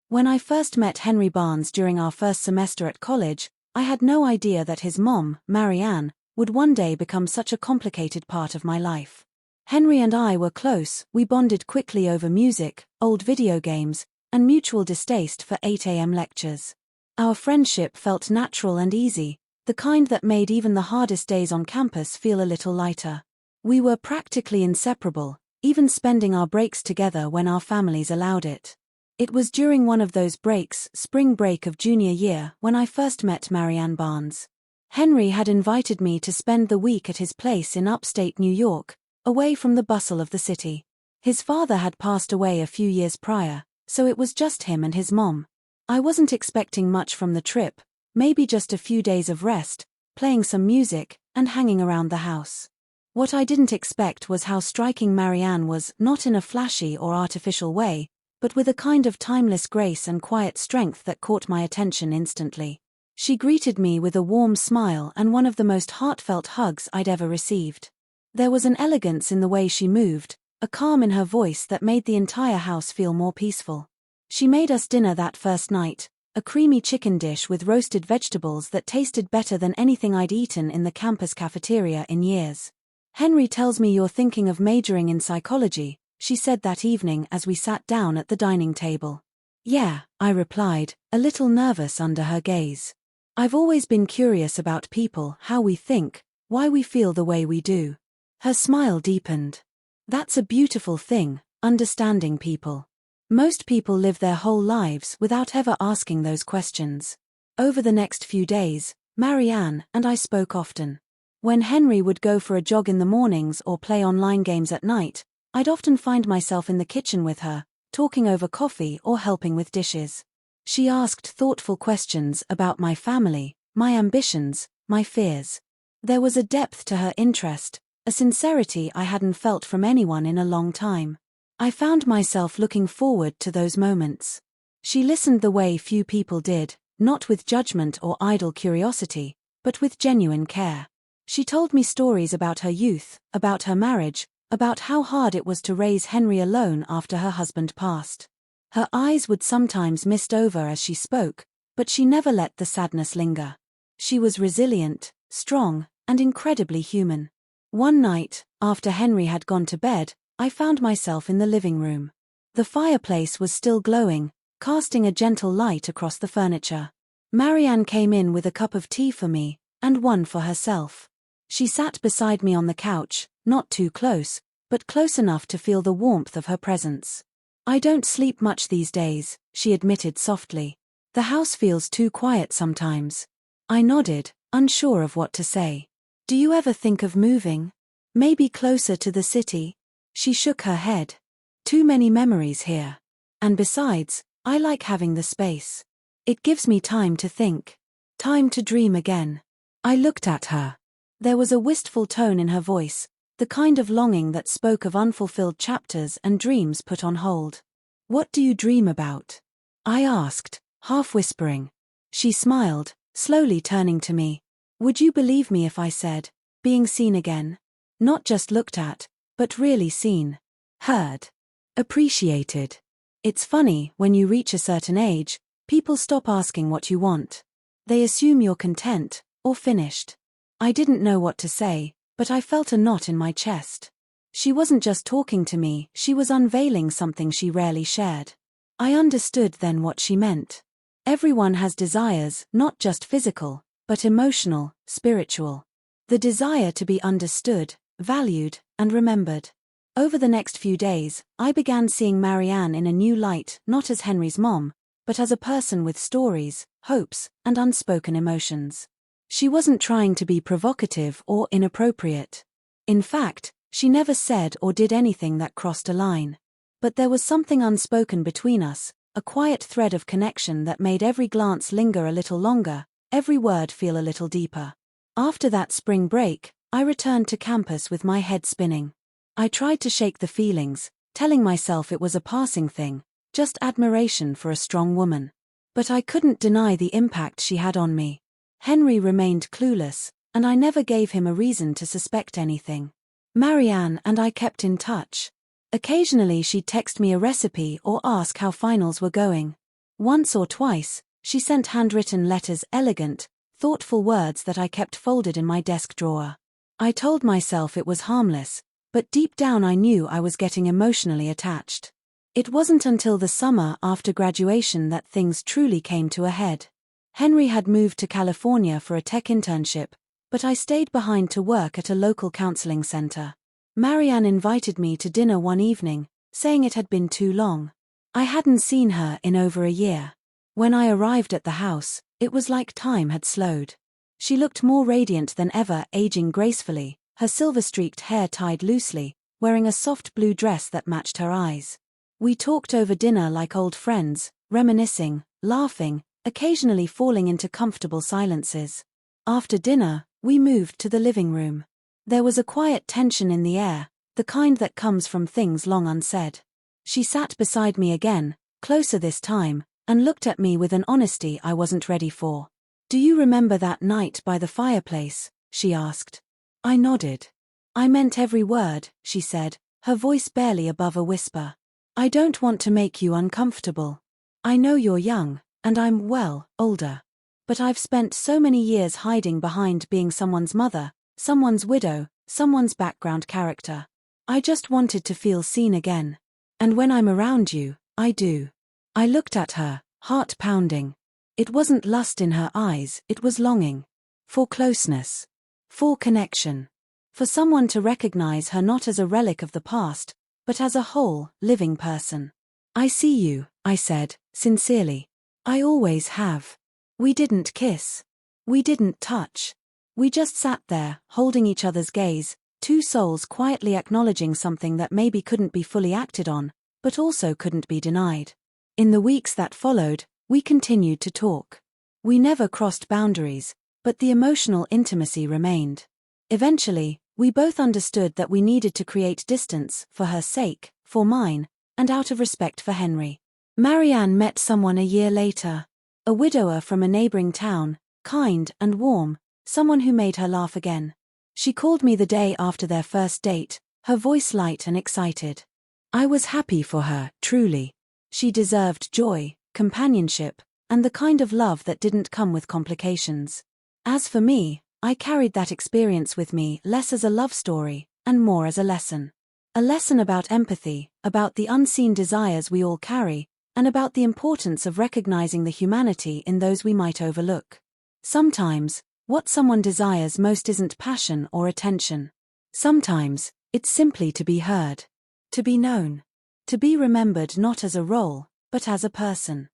When I first met Henry Barnes during our first semester at college, I had no idea that his mom, Marianne, would one day become such a complicated part of my life. Henry and I were close, we bonded quickly over music, old video games, and mutual distaste for 8 a.m. lectures. Our friendship felt natural and easy, the kind that made even the hardest days on campus feel a little lighter. We were practically inseparable, even spending our breaks together when our families allowed it. It was during one of those breaks, spring break of junior year, when I first met Marianne Barnes. Henry had invited me to spend the week at his place in upstate New York, away from the bustle of the city. His father had passed away a few years prior, so it was just him and his mom. I wasn't expecting much from the trip, maybe just a few days of rest, playing some music, and hanging around the house. What I didn't expect was how striking Marianne was, not in a flashy or artificial way, but with a kind of timeless grace and quiet strength that caught my attention instantly. She greeted me with a warm smile and one of the most heartfelt hugs I'd ever received. There was an elegance in the way she moved, a calm in her voice that made the entire house feel more peaceful. She made us dinner that first night, a creamy chicken dish with roasted vegetables that tasted better than anything I'd eaten in the campus cafeteria in years. "Henry tells me you're thinking of majoring in psychology," she said that evening as we sat down at the dining table. "Yeah," I replied, a little nervous under her gaze. "I've always been curious about people, how we think, why we feel the way we do." Her smile deepened. "That's a beautiful thing, understanding people. Most people live their whole lives without ever asking those questions." Over the next few days, Marianne and I spoke often. When Henry would go for a jog in the mornings or play online games at night, I'd often find myself in the kitchen with her, talking over coffee or helping with dishes. She asked thoughtful questions about my family, my ambitions, my fears. There was a depth to her interest, a sincerity I hadn't felt from anyone in a long time. I found myself looking forward to those moments. She listened the way few people did, not with judgment or idle curiosity, but with genuine care. She told me stories about her youth, about her marriage, about how hard it was to raise Henry alone after her husband passed. Her eyes would sometimes mist over as she spoke, but she never let the sadness linger. She was resilient, strong, and incredibly human. One night, after Henry had gone to bed, I found myself in the living room. The fireplace was still glowing, casting a gentle light across the furniture. Marianne came in with a cup of tea for me, and one for herself. She sat beside me on the couch, not too close, but close enough to feel the warmth of her presence. "I don't sleep much these days," she admitted softly. "The house feels too quiet sometimes." I nodded, unsure of what to say. "Do you ever think of moving? Maybe closer to the city?" She shook her head. "Too many memories here. And besides, I like having the space. It gives me time to think. Time to dream again." I looked at her. There was a wistful tone in her voice, the kind of longing that spoke of unfulfilled chapters and dreams put on hold. "What do you dream about?" I asked, half whispering. She smiled, slowly turning to me. "Would you believe me if I said, being seen again? Not just looked at, but really seen. Heard. Appreciated. It's funny, when you reach a certain age, people stop asking what you want. They assume you're content, or finished." I didn't know what to say, but I felt a knot in my chest. She wasn't just talking to me, she was unveiling something she rarely shared. I understood then what she meant. Everyone has desires, not just physical, but emotional, spiritual. The desire to be understood, valued, and remembered. Over the next few days, I began seeing Marianne in a new light, not as Henry's mom, but as a person with stories, hopes, and unspoken emotions. She wasn't trying to be provocative or inappropriate. In fact, she never said or did anything that crossed a line. But there was something unspoken between us, a quiet thread of connection that made every glance linger a little longer, every word feel a little deeper. After that spring break, I returned to campus with my head spinning. I tried to shake the feelings, telling myself it was a passing thing, just admiration for a strong woman. But I couldn't deny the impact she had on me. Henry remained clueless, and I never gave him a reason to suspect anything. Marianne and I kept in touch. Occasionally she'd text me a recipe or ask how finals were going. Once or twice, she sent handwritten letters, elegant, thoughtful words that I kept folded in my desk drawer. I told myself it was harmless, but deep down I knew I was getting emotionally attached. It wasn't until the summer after graduation that things truly came to a head. Henry had moved to California for a tech internship, but I stayed behind to work at a local counseling center. Marianne invited me to dinner one evening, saying it had been too long. I hadn't seen her in over a year. When I arrived at the house, it was like time had slowed. She looked more radiant than ever, aging gracefully, her silver-streaked hair tied loosely, wearing a soft blue dress that matched her eyes. We talked over dinner like old friends, reminiscing, laughing, occasionally falling into comfortable silences. After dinner, we moved to the living room. There was a quiet tension in the air, the kind that comes from things long unsaid. She sat beside me again, closer this time, and looked at me with an honesty I wasn't ready for. "Do you remember that night by the fireplace?" she asked. I nodded. "I meant every word," she said, her voice barely above a whisper. "I don't want to make you uncomfortable. I know you're young, and I'm, well, older. But I've spent so many years hiding behind being someone's mother, someone's widow, someone's background character. I just wanted to feel seen again. And when I'm around you, I do." I looked at her, heart pounding. It wasn't lust in her eyes, it was longing. For closeness. For connection. For someone to recognize her not as a relic of the past, but as a whole, living person. "I see you," I said, sincerely. "I always have." We didn't kiss. We didn't touch. We just sat there, holding each other's gaze, two souls quietly acknowledging something that maybe couldn't be fully acted on, but also couldn't be denied. In the weeks that followed, we continued to talk. We never crossed boundaries, but the emotional intimacy remained. Eventually, we both understood that we needed to create distance, for her sake, for mine, and out of respect for Henry. Marianne met someone a year later. A widower from a neighboring town, kind and warm, someone who made her laugh again. She called me the day after their first date, her voice light and excited. I was happy for her, truly. She deserved joy, companionship, and the kind of love that didn't come with complications. As for me, I carried that experience with me less as a love story, and more as a lesson. A lesson about empathy, about the unseen desires we all carry, and about the importance of recognizing the humanity in those we might overlook. Sometimes, what someone desires most isn't passion or attention. Sometimes, it's simply to be heard. To be known. To be remembered not as a role, but as a person.